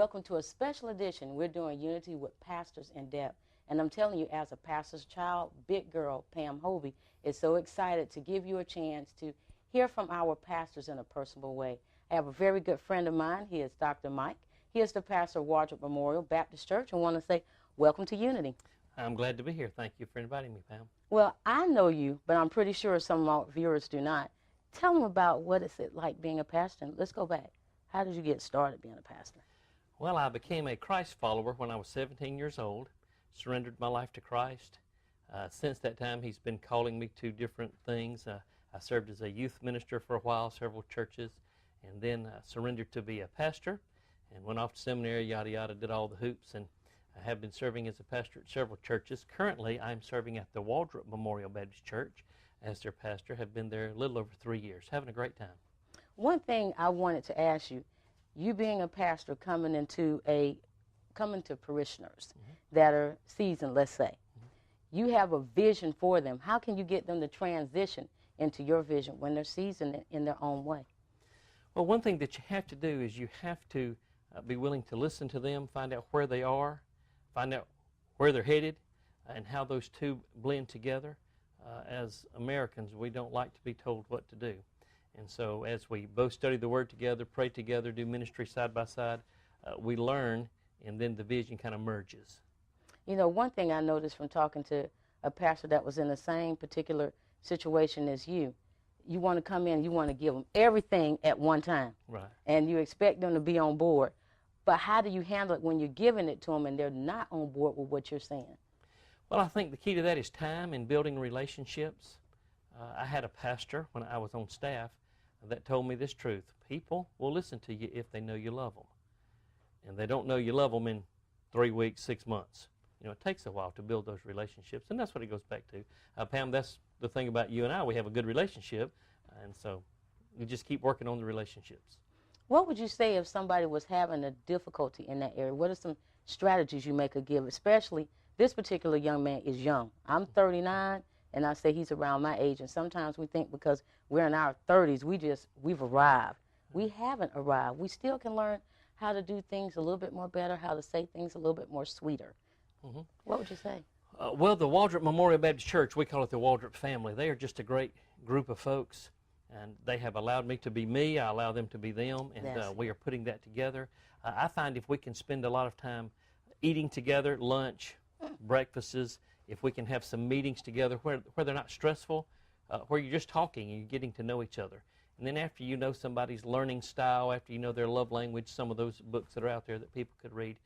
welcome to a special edition. We're doing Unity with Pastors in Depth. And I'm telling you, as a pastor's child, big girl, Pam Hovey, is so excited to give you a chance to hear from our pastors in a personal way. I have a very good friend of mine. He is Dr. Mike. He is the pastor of Wardrop Memorial Baptist Church, and want to say welcome to Unity. I'm glad to be here. Thank you for inviting me, Pam. Well, I know you, but I'm pretty sure some of our viewers do not. Tell them about what is it like being a pastor. Let's go back. How did you get started being a pastor? Well, I became a Christ follower when I was 17 years old, surrendered my life to Christ. Since that time, he's been calling me to different things. I served as a youth minister for a while, several churches, and then surrendered to be a pastor and went off to seminary, yada, yada, did all the hoops, and I have been serving as a pastor at several churches. Currently, I'm serving at the Wardrop Memorial Baptist Church as their pastor. Have been there a little over 3 years, having a great time. One thing I wanted to ask you, you being a pastor coming to parishioners that are seasoned, let's say, you have a vision for them. How can you get them to transition into your vision when they're seasoned in their own way? Well, one thing that you have to do is you have to be willing to listen to them, find out where they are, find out where they're headed, and how those two blend together. As Americans, we don't like to be told what to do. And so as we both study the Word together, pray together, do ministry side by side, we learn, and then the vision kind of merges. You know, one thing I noticed from talking to a pastor that was in the same particular situation as you want to come in, you want to give them everything at one time. Right. And you expect them to be on board. But how do you handle it when you're giving it to them and they're not on board with what you're saying? Well, I think the key to that is time and building relationships. I had a pastor when I was on staff that told me this truth. People will listen to you if they know you love them. And they don't know you love them in 3 weeks, 6 months. You know, it takes a while to build those relationships, and that's what it goes back to. Pam, that's the thing about you and I. We have a good relationship, and so you just keep working on the relationships. What would you say if somebody was having a difficulty in that area? What are some strategies you make or give, especially this particular young man is young. I'm 39, and I say he's around my age, and sometimes we think because we're in our 30s, we've arrived. We haven't arrived. We still can learn how to do things a little bit more better, how to say things a little bit more sweeter. What would you say? Well, the Wardrop Memorial Baptist Church, we call it the Wardrop family. They are just a great group of folks, and they have allowed me to be me. I allow them to be them, and Yes. We are putting that together. I find if we can spend a lot of time eating together, lunch, breakfasts, if we can have some meetings together where they're not stressful, where you're just talking and you're getting to know each other. And then after you know somebody's learning style, after you know their love language, some of those books that are out there that people could read,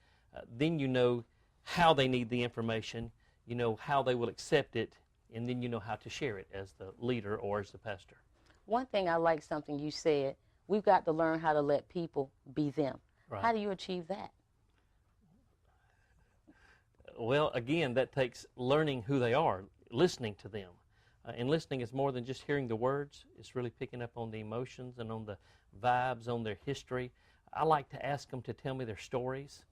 then you know how they need the information, you know how they will accept it, and then you know how to share it as the leader or as the pastor. One thing I like something you said, we've got to learn how to let people be them. Right. How do you achieve that? Well, again, that takes learning who they are, listening to them. And listening is more than just hearing the words. It's really picking up on the emotions and on the vibes, on their history. I like to ask them to tell me their stories.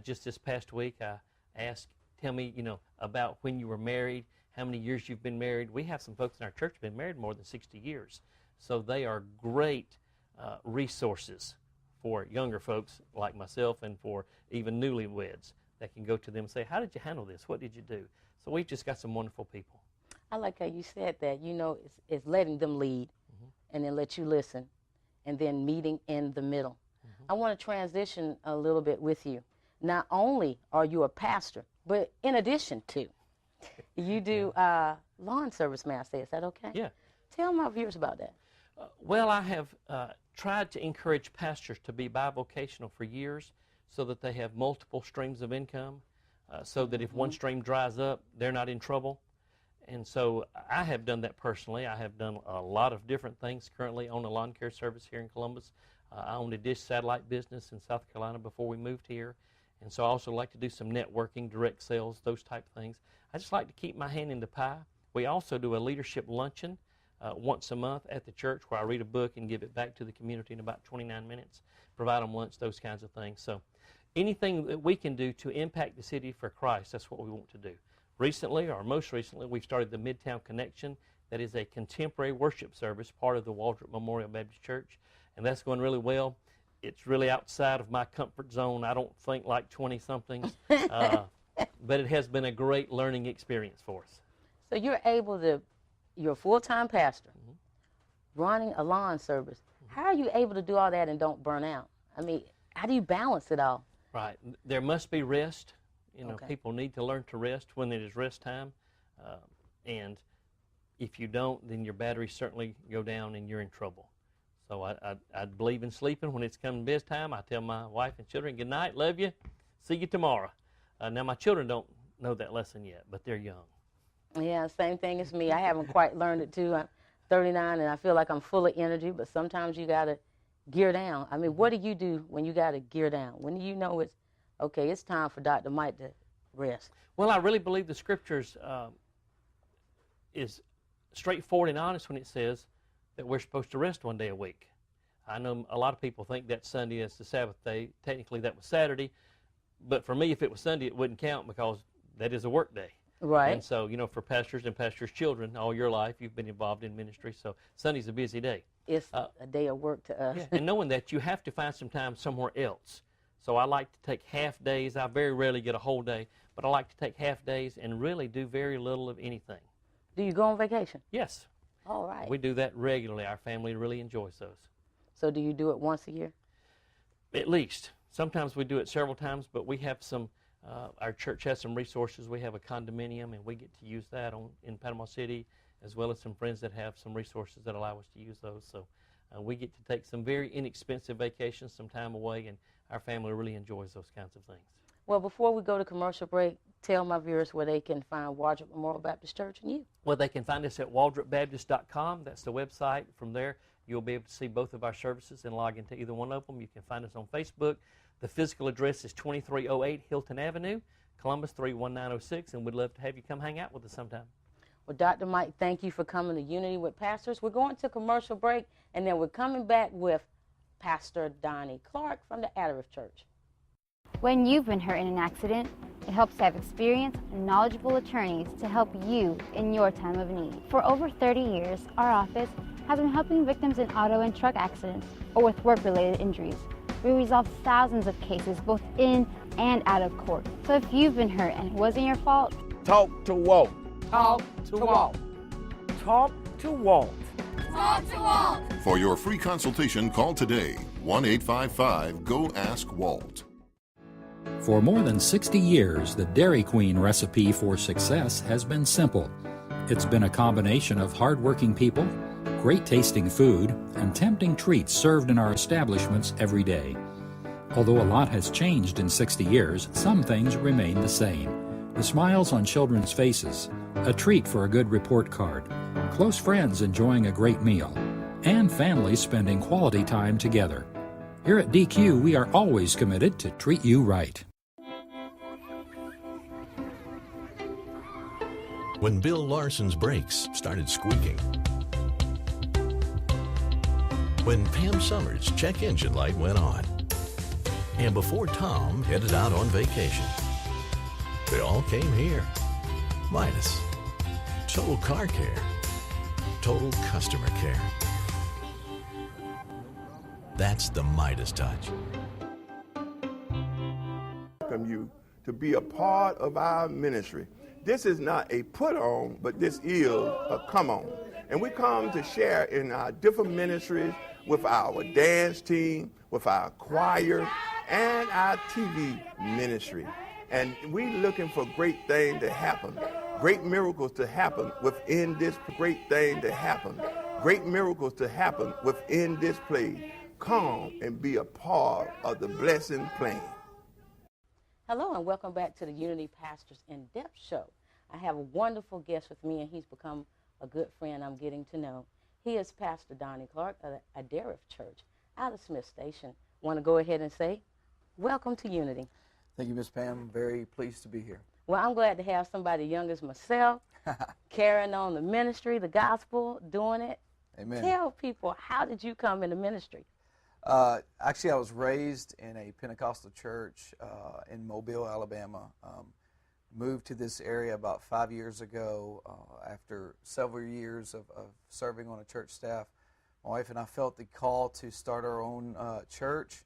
Just this past week, I asked, tell me, about when you were married, how many years you've been married. We have some folks in our church who have been married more than 60 years. So they are great resources for younger folks like myself and for even newlyweds that can go to them and say, how did you handle this? What did you do? So we've just got some wonderful people. I like how you said that. It's letting them lead and then let you listen and then meeting in the middle. I want to transition a little bit with you. Not only are you a pastor, but in addition to, you do lawn service, may I say. Is that okay? Yeah. Tell my viewers about that. Well, I have tried to encourage pastors to be bivocational for years so that they have multiple streams of income, so that if one stream dries up, they're not in trouble. And so I have done that personally. I have done a lot of different things. Currently own a lawn care service here in Columbus. I owned a dish satellite business in South Carolina before we moved here. And so I also like to do some networking, direct sales, those type of things. I just like to keep my hand in the pie. We also do a leadership luncheon once a month at the church where I read a book and give it back to the community in about 29 minutes, provide them lunch, those kinds of things. So anything that we can do to impact the city for Christ, that's what we want to do. Recently, or most recently, we've started the Midtown Connection. That is a contemporary worship service, part of the Wardrop Memorial Baptist Church, and that's going really well. it's really outside of my comfort zone. I don't think like 20-somethings, but it has been a great learning experience for us. So you're a full-time pastor, running a lawn service. How are you able to do all that and don't burn out? I mean, how do you balance it all? Right. There must be rest. You know, Okay. people need to learn to rest when it is rest time. And if you don't, then your batteries certainly go down and you're in trouble. So I believe in sleeping when it's coming bedtime. I tell my wife and children, good night, love you, see you tomorrow. Now, my children don't know that lesson yet, but they're young. Yeah, same thing as me. I haven't quite learned it too. I'm 39 and I feel like I'm full of energy, but sometimes you got to gear down. I mean, what do you do when you got to gear down? When do you know it's, okay, it's time for Dr. Mike to rest? Well, I really believe the Scriptures is straightforward and honest when it says that we're supposed to rest one day a week. I know a lot of people think that Sunday is the Sabbath day. Technically, that was Saturday. But for me, if it was Sunday, it wouldn't count because that is a work day. Right. And so, you know, for pastors and pastors' children, all your life, you've been involved in ministry. So Sunday's a busy day. It's a day of work to us. Yeah, and knowing that, you have to find some time somewhere else. So I like to take half days. I very rarely get a whole day, but I like to take half days and really do very little of anything. Do you go on vacation? Yes. All right. We do that regularly. Our family really enjoys those. So do you do it once a year? At least. Sometimes we do it several times, but we have some, our church has some resources. We have a condominium, and we get to use that in Panama City, as well as some friends that have some resources that allow us to use those. So we get to take some very inexpensive vacations, some time away, and our family really enjoys those kinds of things. Well, before we go to commercial break, tell my viewers where they can find Wardrop Memorial Baptist Church and you. Well, they can find us at waldropbaptist.com. That's the website. From there, you'll be able to see both of our services and log into either one of them. You can find us on Facebook. The physical address is 2308 Hilton Avenue, Columbus 31906, and we'd love to have you come hang out with us sometime. Well, Dr. Mike, thank you for coming to Unity with Pastors. We're going to commercial break, and then we're coming back with Pastor Donnie Clark from the Adariff Church. When you've been hurt in an accident, it helps to have experienced and knowledgeable attorneys to help you in your time of need. For over 30 years, our office has been helping victims in auto and truck accidents or with work-related injuries. We resolve thousands of cases both in and out of court. So if you've been hurt and it wasn't your fault, talk to Walt. Talk to Walt. Talk to Walt. Talk to Walt. For your free consultation, call today, 1-855-GO-ASK-WALT. For more than 60 years, the Dairy Queen recipe for success has been simple. It's been a combination of hardworking people, great tasting food, and tempting treats served in our establishments every day. Although a lot has changed in 60 years, some things remain the same. The smiles on children's faces, a treat for a good report card, close friends enjoying a great meal, and families spending quality time together. Here at DQ, we are always committed to treat you right. When Bill Larson's brakes started squeaking, when Pam Summers' check engine light went on, and before Tom headed out on vacation, they all came here. Midas. Total car care. Total customer care. That's the Midas touch. Welcome you to be a part of our ministry. This is not a put on, but this is a come on. And we come to share in our different ministries with our dance team, with our choir, and our TV ministry. And we looking for great things to happen, great miracles to happen within this great thing to happen, great miracles to happen within this place. Come and be a part of the blessing plan. Hello and welcome back to the Unity Pastors In Depth Show. I have a wonderful guest with me, and he's become a good friend I'm getting to know. He is Pastor Donnie Clark of the Adariff Church out of Smith Station. Want to go ahead and say, welcome to Unity. Thank you, Miss Pam. I'm very pleased to be here. Well, I'm glad to have somebody young as myself, carrying on the ministry, the gospel, doing it. Amen. Tell people, how did you come into ministry? Actually, I was raised in a Pentecostal church in Mobile, Alabama. Moved to this area about 5 years ago after several years of serving on a church staff. My wife and I felt the call to start our own church.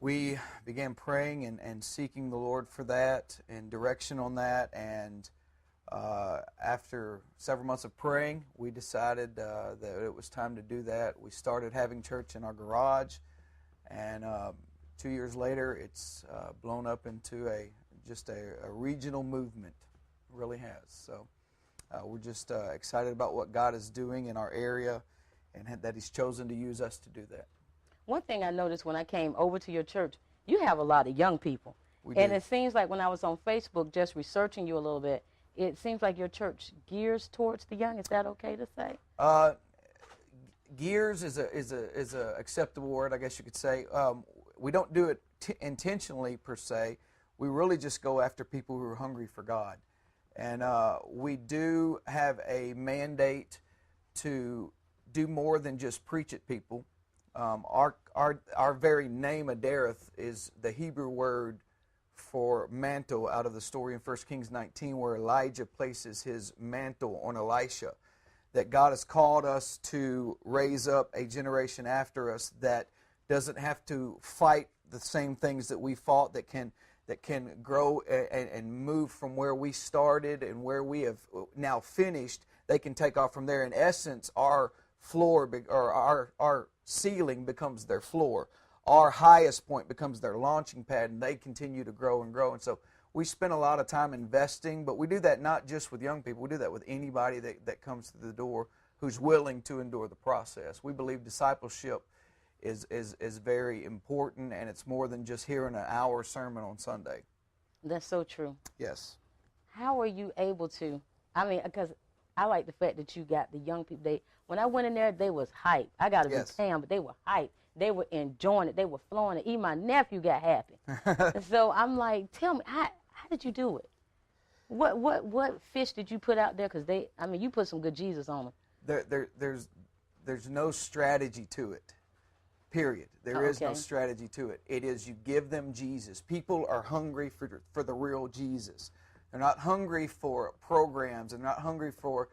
we began praying and seeking the Lord for that and direction on that. And after several months of praying, we decided that it was time to do that. We started having church in our garage, and 2 years later, it's blown up into just a regional movement. It really has. So we're just excited about what God is doing in our area, and that He's chosen to use us to do that. One thing I noticed when I came over to your church, you have a lot of young people. And it seems like when I was on Facebook just researching you a little bit, it seems like your church gears towards the young. Is that okay to say? Gears is a acceptable word, I guess you could say. We don't do it intentionally per se. We really just go after people who are hungry for God. And we do have a mandate to do more than just preach at people. Our very name, Adareth, is the Hebrew word for mantle out of the story in 1 Kings 19 where Elijah places his mantle on Elisha. That God has called us to raise up a generation after us that doesn't have to fight the same things that we fought, that can grow and move from where we started and where we have now finished. They can take off from there. In essence, our floor or our ceiling becomes their floor. Our highest point becomes their launching pad, and they continue to grow and grow. And so we spend a lot of time investing, but we do that not just with young people. We do that with anybody that comes to the door who's willing to endure the process. We believe discipleship is very important, and it's more than just hearing an hour sermon on Sunday. That's so true. Yes. How are you able to, because I like the fact that you got the young people. When I went in there, they was hyped. I got to be Pam, but they were hyped. They were enjoying it. They were flowing it. Even my nephew got happy. And so I'm like, tell me, how did you do it? What fish did you put out there? Because you put some good Jesus on them. There's no strategy to it. Period. There is no strategy to it. It is you give them Jesus. People are hungry for the real Jesus. They're not hungry for programs. They're not hungry for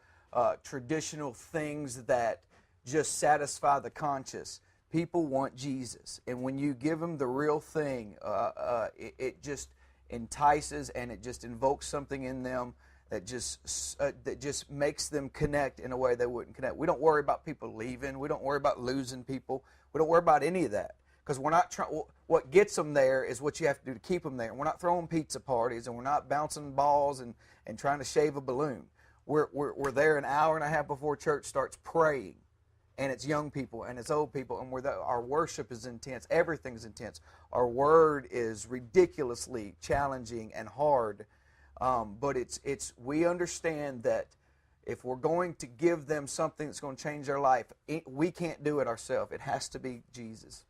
traditional things that just satisfy the conscious. People want Jesus. And when you give them the real thing, it just entices and it just invokes something in them that just makes them connect in a way they wouldn't connect. We don't worry about people leaving. We don't worry about losing people. We don't worry about any of that, because we're not trying. What gets them there is what you have to do to keep them there. And we're not throwing pizza parties, and we're not bouncing balls and trying to shave a balloon. We're there an hour and a half before church starts praying, and it's young people and it's old people, and our worship is intense. Everything's intense. Our word is ridiculously challenging and hard, but we understand that if we're going to give them something that's going to change their life, we can't do it ourselves. It has to be Jesus.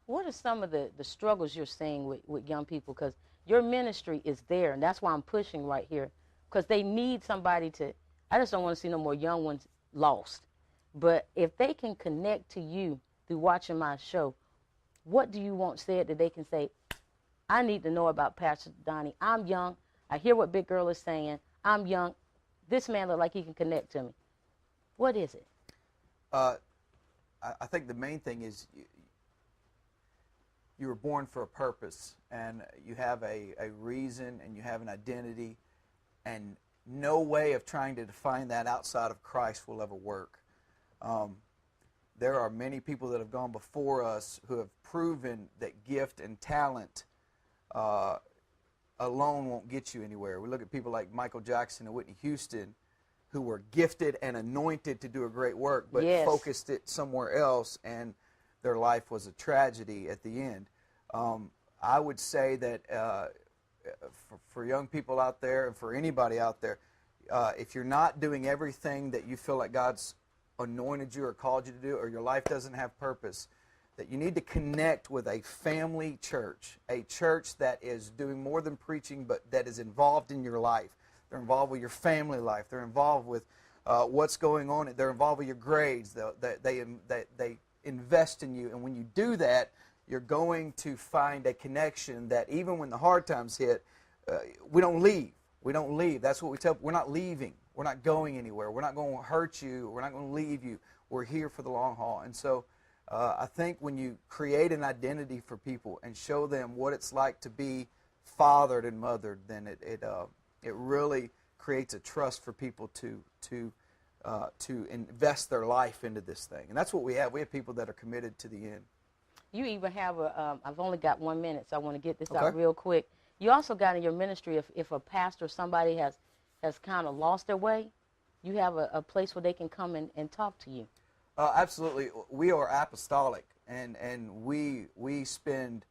What are some of the struggles you're seeing with young people? Because your ministry is there, and that's why I'm pushing right here, because they need somebody to, I just don't want to see no more young ones lost. But if they can connect to you through watching my show, what do you want said that they can say, I need to know about Pastor Donnie. I'm young. I hear what Big Girl is saying. I'm young. This man looks like he can connect to me. What is it? I think the main thing is you were born for a purpose, and you have a reason, and you have an identity, and no way of trying to define that outside of Christ will ever work. There are many people that have gone before us who have proven that gift and talent alone won't get you anywhere. We look at people like Michael Jackson and Whitney Houston, who were gifted and anointed to do a great work, but focused it somewhere else, and their life was a tragedy at the end. I would say that for young people out there and for anybody out there, if you're not doing everything that you feel like God's anointed you or called you to do, or your life doesn't have purpose, that you need to connect with a family church, a church that is doing more than preaching, but that is involved in your life. They're involved with your family life. They're involved with what's going on. They're involved with your grades. They invest in you. And when you do that, you're going to find a connection that even when the hard times hit, we don't leave. We don't leave. That's what we tell people. We're not leaving. We're not going anywhere. We're not going to hurt you. We're not going to leave you. We're here for the long haul. And so I think when you create an identity for people and show them what it's like to be fathered and mothered, then it really creates a trust for people to invest their life into this thing. And that's what we have. We have people that are committed to the end. You even have I've only got 1 minute, so I want to get this out real quick. You also got in your ministry, if a pastor or somebody has kind of lost their way, you have a place where they can come and talk to you. Absolutely. We are apostolic, and we spend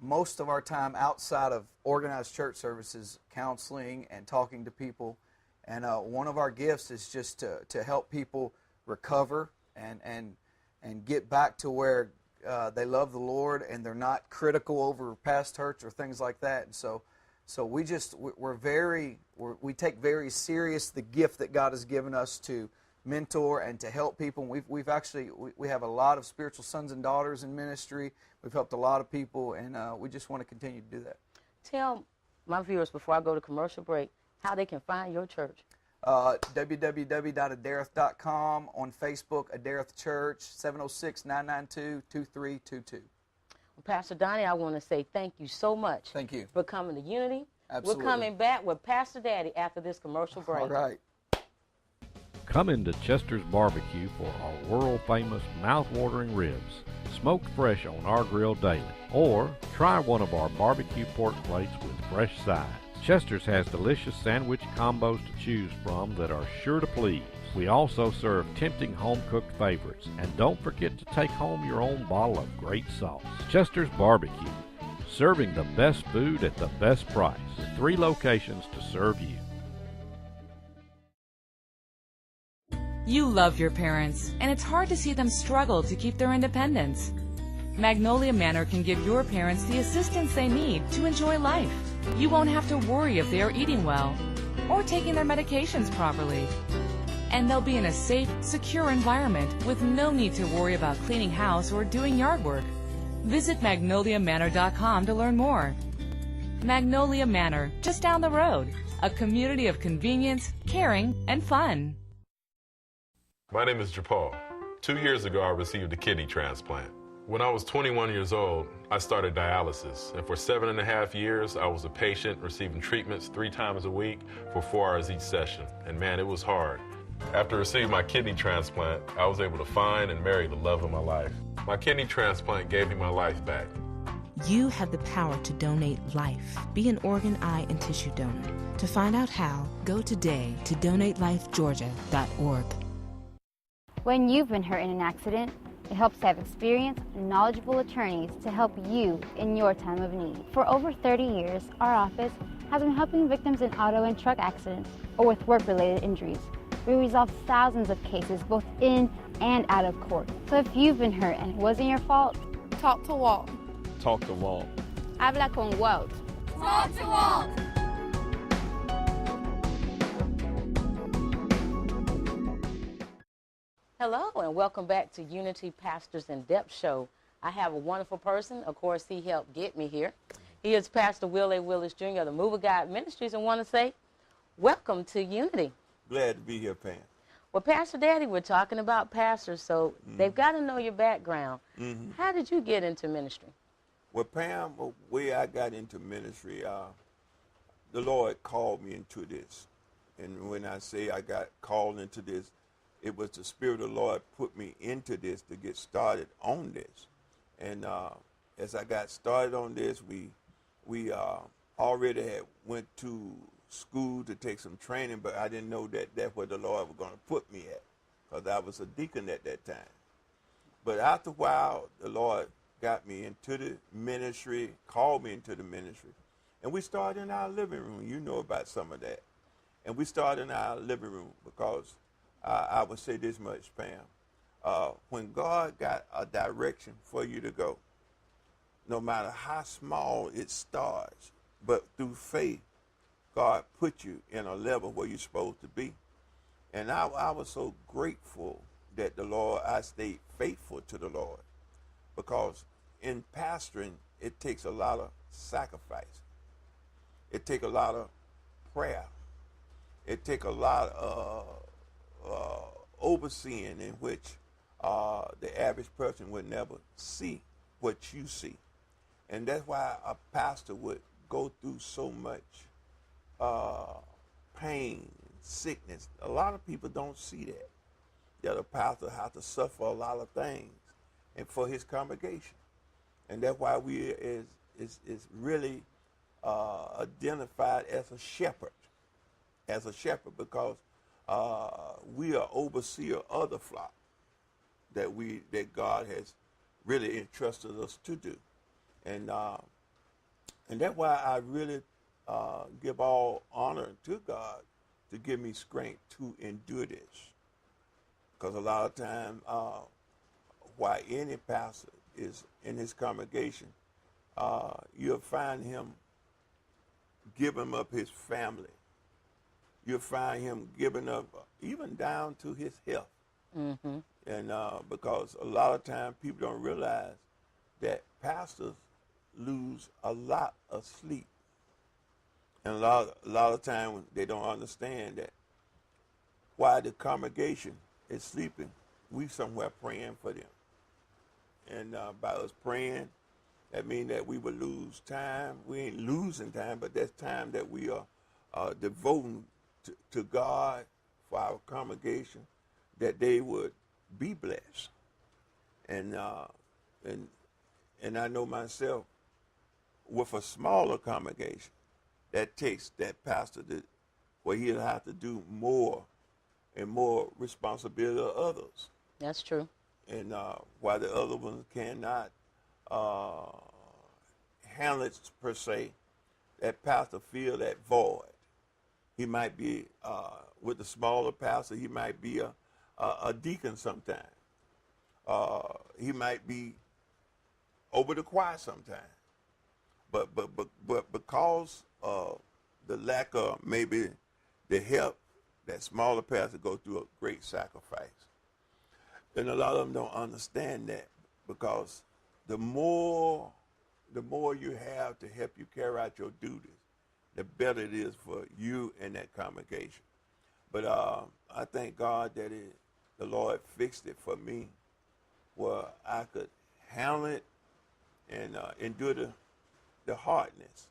most of our time outside of organized church services counseling and talking to people. And one of our gifts is just to help people recover and get back to where they love the Lord and they're not critical over past hurts or things like that. And so we take very serious the gift that God has given us to mentor and to help people. And we have a lot of spiritual sons and daughters in ministry. We've helped a lot of people, and we just want to continue to do that. Tell my viewers before I go to commercial break how they can find your church. www.adareth.com, on Facebook, Adareth Church, 706-992-2322. Well, Pastor Donnie, I want to say thank you so much. Thank you for coming to Unity. Absolutely. We're coming back with Pastor Daddy after this commercial break. All right. Come into Chester's Barbecue for our world-famous mouth-watering ribs, smoked fresh on our grill daily. Or try one of our barbecue pork plates with fresh sides. Chester's has delicious sandwich combos to choose from that are sure to please. We also serve tempting home-cooked favorites. And don't forget to take home your own bottle of great sauce. Chester's Barbecue, serving the best food at the best price. 3 locations to serve you. You love your parents, and it's hard to see them struggle to keep their independence. Magnolia Manor can give your parents the assistance they need to enjoy life. You won't have to worry if they are eating well or taking their medications properly. And they'll be in a safe, secure environment with no need to worry about cleaning house or doing yard work. Visit magnoliamanor.com to learn more. Magnolia Manor, just down the road. A community of convenience, caring, and fun. My name is Japal. 2 years ago, I received a kidney transplant. When I was 21 years old, I started dialysis, and for 7.5 years, I was a patient receiving treatments 3 times a week for 4 hours each session, and man, it was hard. After receiving my kidney transplant, I was able to find and marry the love of my life. My kidney transplant gave me my life back. You have the power to donate life. Be an organ, eye, and tissue donor. To find out how, go today to donatelifegeorgia.org. When you've been hurt in an accident, it helps to have experienced and knowledgeable attorneys to help you in your time of need. For over 30 years, our office has been helping victims in auto and truck accidents or with work-related injuries. We resolve thousands of cases both in and out of court. So if you've been hurt and it wasn't your fault, talk to Walt. Talk to Walt. Habla con Walt. Talk to Walt. Hello, and welcome back to Unity Pastors in Depth Show. I have a wonderful person. Of course, he helped get me here. He is Pastor Will A. Willis Jr. of the Move of God Ministries, and want to say, welcome to Unity. Glad to be here, Pam. Well, Pastor Daddy, we're talking about pastors, so they've got to know your background. How did you get into ministry? Well, Pam, the way I got into ministry, the Lord called me into this. And when I say I got called into this, it was the Spirit of the Lord put me into this to get started on this. And as I got started on this, we already had went to school to take some training, but I didn't know that that's where the Lord was going to put me at, because I was a deacon at that time. But after a while, the Lord got me into the ministry, called me into the ministry, and we started in our living room. You know about some of that. And we started in our living room because I would say this much, Pam. When God got a direction for you to go, no matter how small it starts, but through faith, God put you in a level where you're supposed to be. And I was so grateful that I stayed faithful to the Lord, because in pastoring, it takes a lot of sacrifice. It takes a lot of prayer. It takes a lot of overseeing, in which the average person would never see what you see. And that's why a pastor would go through so much pain, sickness. A lot of people don't see that a pastor has to suffer a lot of things and for his congregation. And that's why we is really identified as a shepherd, because we are overseer of the flock that God has really entrusted us to do. And that's why I really give all honor to God to give me strength to endure this. Because a lot of time, why any pastor is in his congregation, you'll find him giving up his family. You'll find him giving up even down to his health. Mm-hmm. And because a lot of times people don't realize that pastors lose a lot of sleep. And a lot of times they don't understand that while the congregation is sleeping, we somewhere praying for them. And by us praying, that means that we will lose time. We ain't losing time, but that's time that we are devoting to God for our congregation, that they would be blessed. And I know myself, with a smaller congregation, that takes that pastor where he'll have to do more and more responsibility of others. That's true. And while the other ones cannot handle it per se, that pastor feel that void. He might be, with the smaller pastor, he might be a deacon sometime. He might be over the choir sometime. But because of the lack of maybe the help, that smaller pastor go through a great sacrifice. And a lot of them don't understand that, because the more you have to help you carry out your duties, the better it is for you and that congregation. But I thank God that the Lord fixed it for me where I could handle it and endure the hardness.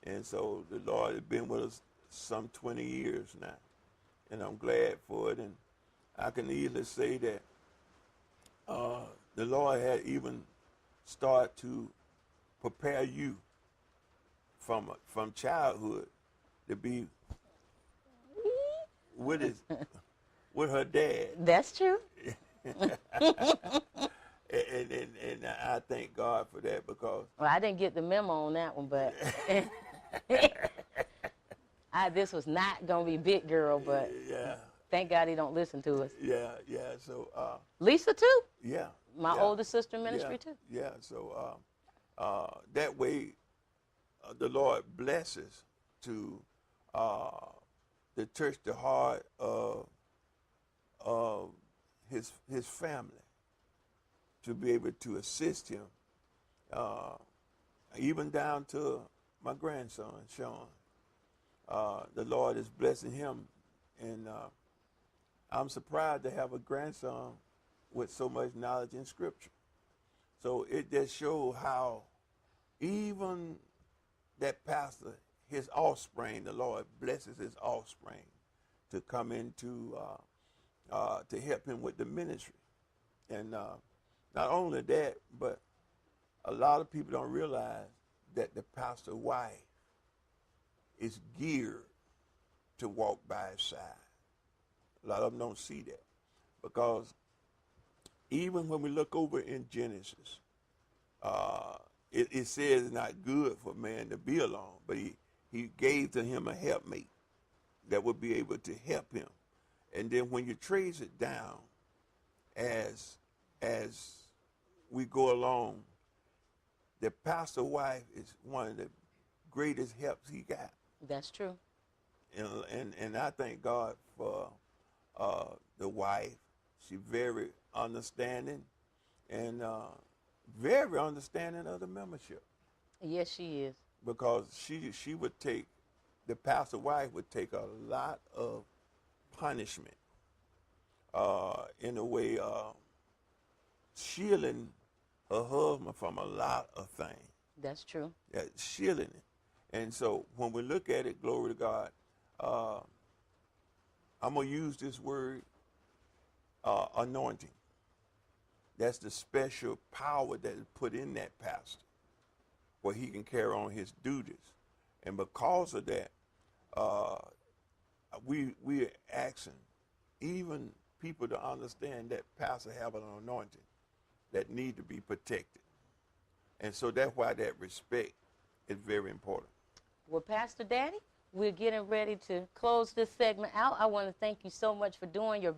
And so the Lord has been with us some 20 years now, and I'm glad for it. And I can easily say that the Lord had even started to prepare you from childhood to be with her dad. That's true. and I thank God for that, because Well, I didn't get the memo on that one, but this was not gonna be big girl, but yeah. Thank God he don't listen to us. Yeah. So Lisa too. Yeah. My older sister in ministry too. Yeah. So that way, the Lord blesses to touch the heart of his family, to be able to assist him, even down to my grandson Sean. The Lord is blessing him, and I'm surprised to have a grandson with so much knowledge in Scripture. So it just shows how even that pastor, his offspring, the Lord blesses his offspring to come into, to help him with the ministry. And not only that, but a lot of people don't realize that the pastor's wife is geared to walk by his side. A lot of them don't see that, because even when we look over in Genesis, it says it's not good for man to be alone, but he gave to him a helpmate that would be able to help him. And then when you trace it down, as we go along, the pastor's wife is one of the greatest helps he got. That's true. And I thank God for the wife. She's very understanding, and very understanding of the membership. Yes, she is. Because she would take, the pastor's wife would take a lot of punishment in a way shielding her husband from a lot of things. That's true. Shielding it. And so when we look at it, glory to God, I'm going to use this word, anointing. That's the special power that is put in that pastor where he can carry on his duties. And because of that, we are asking even people to understand that pastor have an anointing that need to be protected. And so that's why that respect is very important. Well, Pastor Daddy, we're getting ready to close this segment out. I want to thank you so much for doing your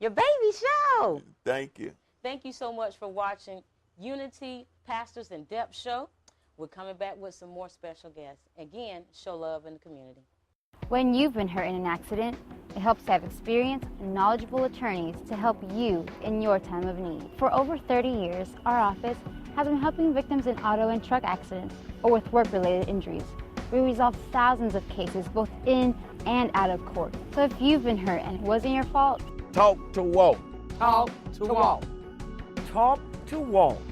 baby show. Thank you. Thank you so much for watching Unity Pastors in Depth show. We're coming back with some more special guests. Again, show love in the community. When you've been hurt in an accident, it helps to have experienced and knowledgeable attorneys to help you in your time of need. For over 30 years, our office has been helping victims in auto and truck accidents or with work-related injuries. We resolve thousands of cases both in and out of court. So if you've been hurt and it wasn't your fault, talk to Walt. Talk to Walt. Talk to Walt.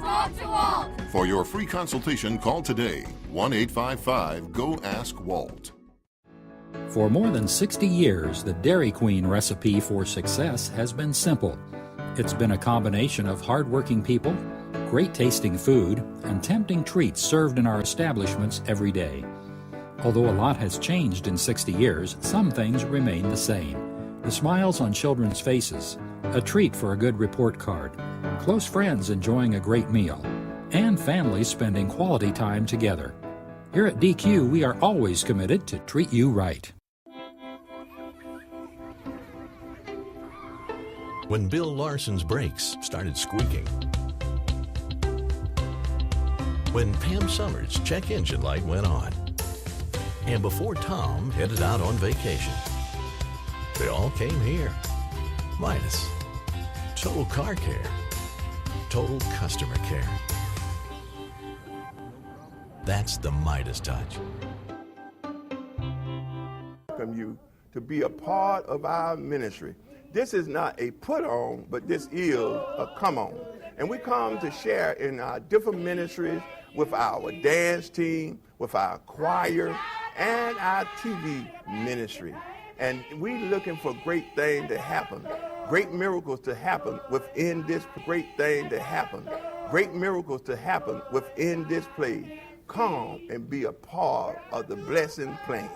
Talk to Walt. For your free consultation, call today 1-855-GO-ASK-WALT. For more than 60 years, the Dairy Queen recipe for success has been simple. It's been a combination of hardworking people, great tasting food, and tempting treats served in our establishments every day. Although a lot has changed in 60 years, some things remain the same. The smiles on children's faces, a treat for a good report card, close friends enjoying a great meal, and families spending quality time together. Here at DQ, we are always committed to treat you right. When Bill Larson's brakes started squeaking. When Pam Summers' check engine light went on. And before Tom headed out on vacation. They all came here. Midas. Total car care. Total customer care. That's the Midas touch. Welcome you to be a part of our ministry. This is not a put on, but this is a come on. And we come to share in our different ministries with our dance team, with our choir, and our TV ministry. And we're looking for great things to happen, great miracles to happen within this great thing to happen, great miracles to happen within this place. Come and be a part of the blessing plan.